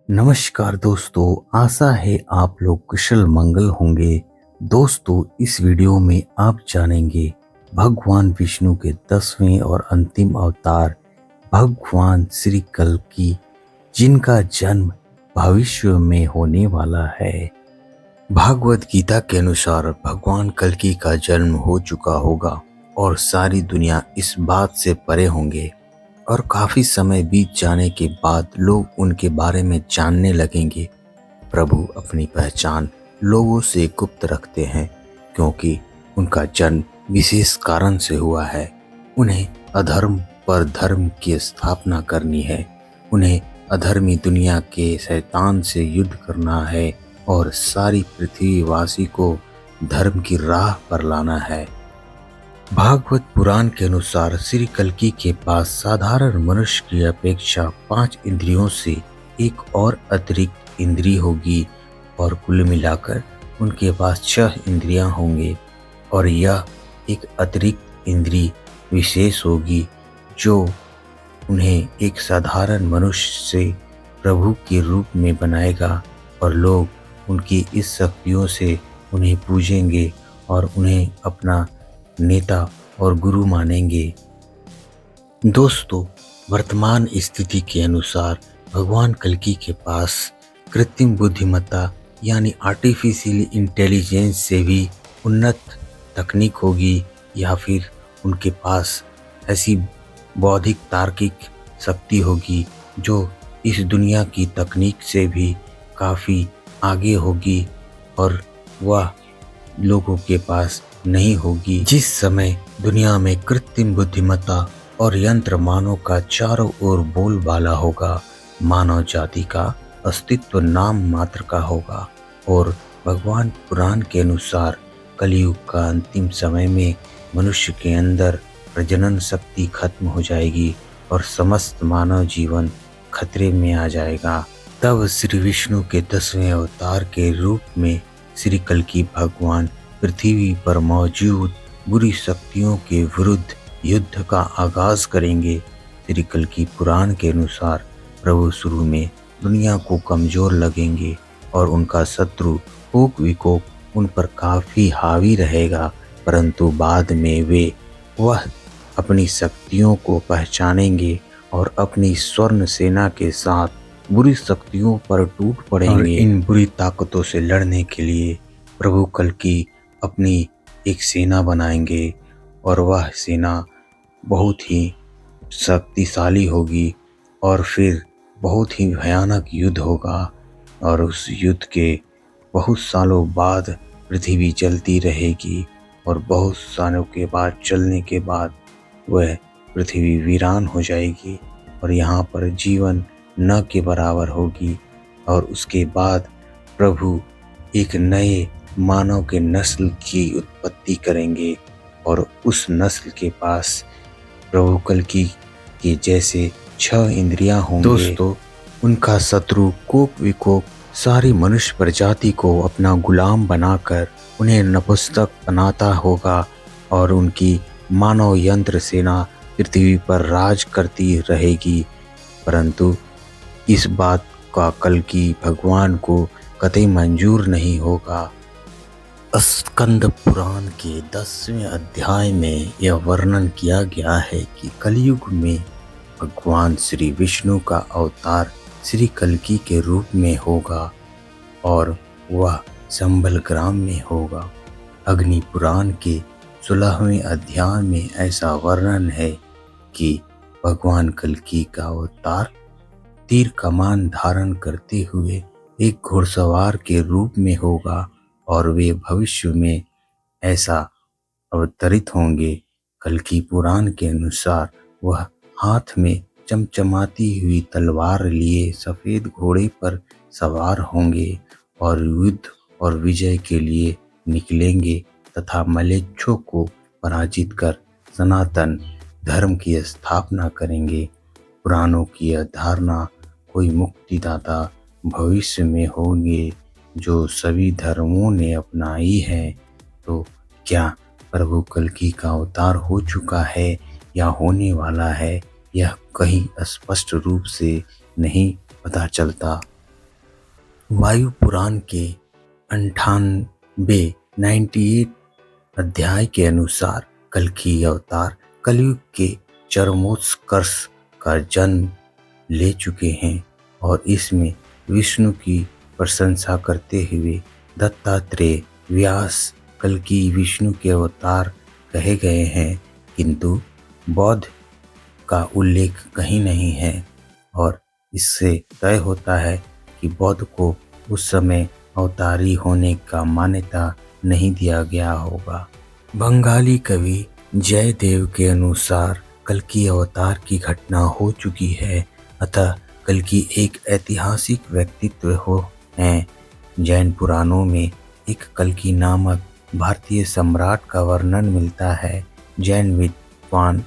नमस्कार दोस्तों, आशा है आप लोग कुशल मंगल होंगे। दोस्तों, इस वीडियो में आप जानेंगे भगवान विष्णु के 10वें और अंतिम अवतार भगवान श्री कल्कि, जिनका जन्म भविष्य में होने वाला है। भागवत गीता के अनुसार भगवान कल्कि का जन्म हो चुका होगा और सारी दुनिया इस बात से परे होंगे और काफी समय बीत जाने के बाद लोग उनके बारे में जानने लगेंगे। प्रभु अपनी पहचान लोगों से गुप्त रखते हैं क्योंकि उनका जन्म विशेष कारण से हुआ है। उन्हें अधर्म पर धर्म की स्थापना करनी है। उन्हें अधर्मी दुनिया के शैतान से युद्ध करना है और सारी पृथ्वीवासी को धर्म की राह पर लाना है। भागवत पुराण के अनुसार श्री कल्कि के पास साधारण मनुष्य की अपेक्षा 5 इंद्रियों से एक और अतिरिक्त इंद्रिय होगी और कुल मिलाकर उनके पास 6 इंद्रियां होंगे और यह एक अतिरिक्त इंद्रिय विशेष होगी जो उन्हें एक साधारण मनुष्य से प्रभु के रूप में बनाएगा और लोग उनकी इस शक्तियों से उन्हें पूजेंगे और उन्हें अपना नेता और गुरु मानेंगे। दोस्तों, वर्तमान स्थिति के अनुसार भगवान कल्कि के पास कृत्रिम बुद्धिमत्ता यानी आर्टिफिशियल इंटेलिजेंस से भी उन्नत तकनीक होगी या फिर उनके पास ऐसी बौद्धिक तार्किक शक्ति होगी जो इस दुनिया की तकनीक से भी काफ़ी आगे होगी और वह लोगों के पास नहीं होगी। जिस समय दुनिया में कृत्रिम बुद्धिमत्ता और यंत्र मानव का चारों ओर बोलबाला होगा, मानव जाति का अस्तित्व नाम मात्र का होगा और भगवान पुराण के अनुसार कलयुग का अंतिम समय में मनुष्य के अंदर प्रजनन शक्ति खत्म हो जाएगी और समस्त मानव जीवन खतरे में आ जाएगा। तब श्री विष्णु के 10वें अवतार के रूप में श्री कल्कि भगवान पृथ्वी पर मौजूद बुरी शक्तियों के विरुद्ध युद्ध का आगाज करेंगे। श्री कल्कि पुराण के अनुसार प्रभु शुरू में दुनिया को कमजोर लगेंगे और उनका शत्रु कोक विकोक उन पर काफी हावी रहेगा, परंतु बाद में वह अपनी शक्तियों को पहचानेंगे और अपनी स्वर्ण सेना के साथ बुरी शक्तियों पर टूट पड़ेंगे। और इन बुरी ताकतों से लड़ने के लिए प्रभु कल्कि अपनी एक सेना बनाएंगे और वह सेना बहुत ही शक्तिशाली होगी और फिर बहुत ही भयानक युद्ध होगा और उस युद्ध के बहुत सालों बाद पृथ्वी चलती रहेगी और बहुत सालों के बाद चलने के बाद वह पृथ्वी वीरान हो जाएगी और यहाँ पर जीवन न के बराबर होगी और उसके बाद प्रभु एक नए मानव के नस्ल की उत्पत्ति करेंगे और उस नस्ल के पास प्रभु कल्कि के जैसे 6 इंद्रियां होंगे। दोस्तों, उनका शत्रु कोक विकोक सारी मनुष्य प्रजाति को अपना गुलाम बनाकर उन्हें नपुंसक बनाता होगा और उनकी मानव यंत्र सेना पृथ्वी पर राज करती रहेगी, परंतु इस बात का कल्कि भगवान को कतई मंजूर नहीं होगा। स्कंद पुराण के 10वें अध्याय में यह वर्णन किया गया है कि कलयुग में भगवान श्री विष्णु का अवतार श्री कल्कि के रूप में होगा और वह संबल ग्राम में होगा। अग्नि पुराण के 16वें अध्याय में ऐसा वर्णन है कि भगवान कल्कि का अवतार तीर कमान धारण करते हुए एक घुड़सवार के रूप में होगा और वे भविष्य में ऐसा अवतरित होंगे। कल्कि पुराण के अनुसार वह हाथ में चमचमाती हुई तलवार लिए सफेद घोड़े पर सवार होंगे और युद्ध और विजय के लिए निकलेंगे तथा मलेच्छों को पराजित कर सनातन धर्म की स्थापना करेंगे। पुराणों की यह धारणा कोई मुक्तिदाता भविष्य में होंगे जो सभी धर्मों ने अपनाई है। तो क्या प्रभु कल्कि का अवतार हो चुका है या होने वाला है, यह कहीं स्पष्ट रूप से नहीं पता चलता। वायु पुराण के 98 अध्याय के अनुसार कल्कि अवतार कलयुग के चरमोत्कर्ष का जन्म ले चुके हैं और इसमें विष्णु की प्रशंसा करते हुए दत्तात्रेय, व्यास, कल्कि विष्णु के अवतार कहे गए हैं, किंतु बौद्ध का उल्लेख कहीं नहीं है और इससे तय होता है कि बौद्ध को उस समय अवतारी होने का मान्यता नहीं दिया गया होगा। बंगाली कवि जयदेव के अनुसार कल्कि अवतार की घटना हो चुकी है, अतः कल्कि एक ऐतिहासिक व्यक्तित्व हो हैं। जैन पुराणों में एक कल्कि नामक भारतीय सम्राट का वर्णन मिलता है। जैन विद्वान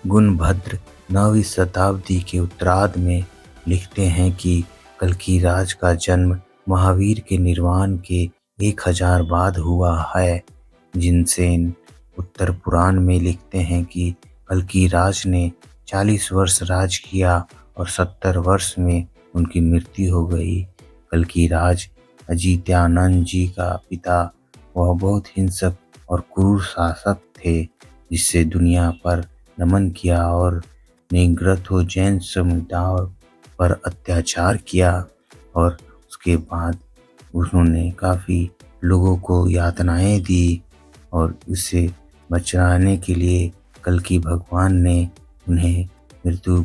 गुणभद्र 9वीं शताब्दी के उत्तरार्ध में लिखते हैं कि कल्कि राज का जन्म महावीर के निर्वाण के 1000 बाद हुआ है। जिनसेन उत्तर पुराण में लिखते हैं कि कल्कि राज ने 40 वर्ष राज किया और 70 वर्ष में उनकी मृत्यु हो गई। कल्कि राज अजित्यानंद जी का पिता वह बहुत हिंसक और क्रूर शासक थे, जिससे दुनिया पर नमन किया और निग्रह जैन समुदाय पर अत्याचार किया और उसके बाद उन्होंने काफ़ी लोगों को यातनाएं दी और उससे बचाने के लिए कल्कि भगवान ने उन्हें मृत्यु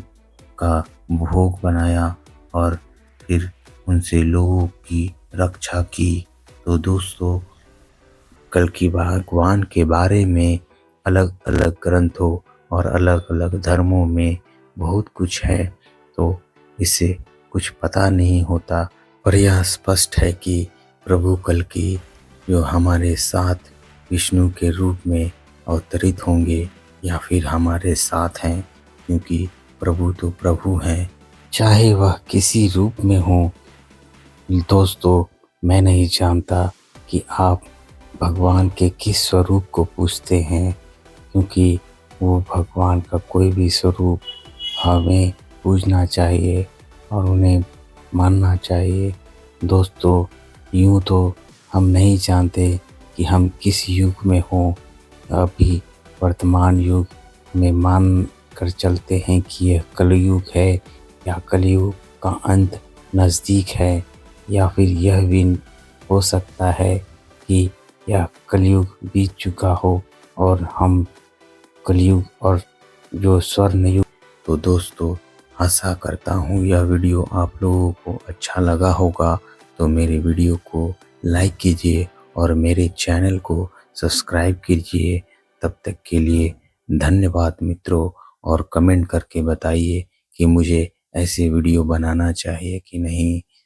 का भोग बनाया और फिर उनसे लोगों की रक्षा की। तो दोस्तों, कल्कि भगवान के बारे में अलग अलग ग्रंथों और अलग अलग धर्मों में बहुत कुछ है, तो इससे कुछ पता नहीं होता, पर यह स्पष्ट है कि प्रभु कल्कि जो हमारे साथ विष्णु के रूप में अवतरित होंगे या फिर हमारे साथ हैं, क्योंकि प्रभु तो प्रभु हैं, चाहे वह किसी रूप में हो। दोस्तों, मैं नहीं जानता कि आप भगवान के किस स्वरूप को पूजते हैं, क्योंकि वो भगवान का कोई भी स्वरूप हमें पूजना चाहिए और उन्हें मानना चाहिए। दोस्तों, यूँ तो हम नहीं जानते कि हम किस युग में हों। अभी वर्तमान युग में मान कर चलते हैं कि यह कलयुग है या कलयुग का अंत नज़दीक है, या फिर यह भी हो सकता है कि यह कलयुग बीत चुका हो और हम कलयुग और जो स्वर्ण युग। तो दोस्तों, आशा करता हूँ यह वीडियो आप लोगों को अच्छा लगा होगा, तो मेरे वीडियो को लाइक कीजिए और मेरे चैनल को सब्सक्राइब कीजिए। तब तक के लिए धन्यवाद मित्रों, और कमेंट करके बताइए कि मुझे ऐसे वीडियो बनाना चाहिए कि नहीं।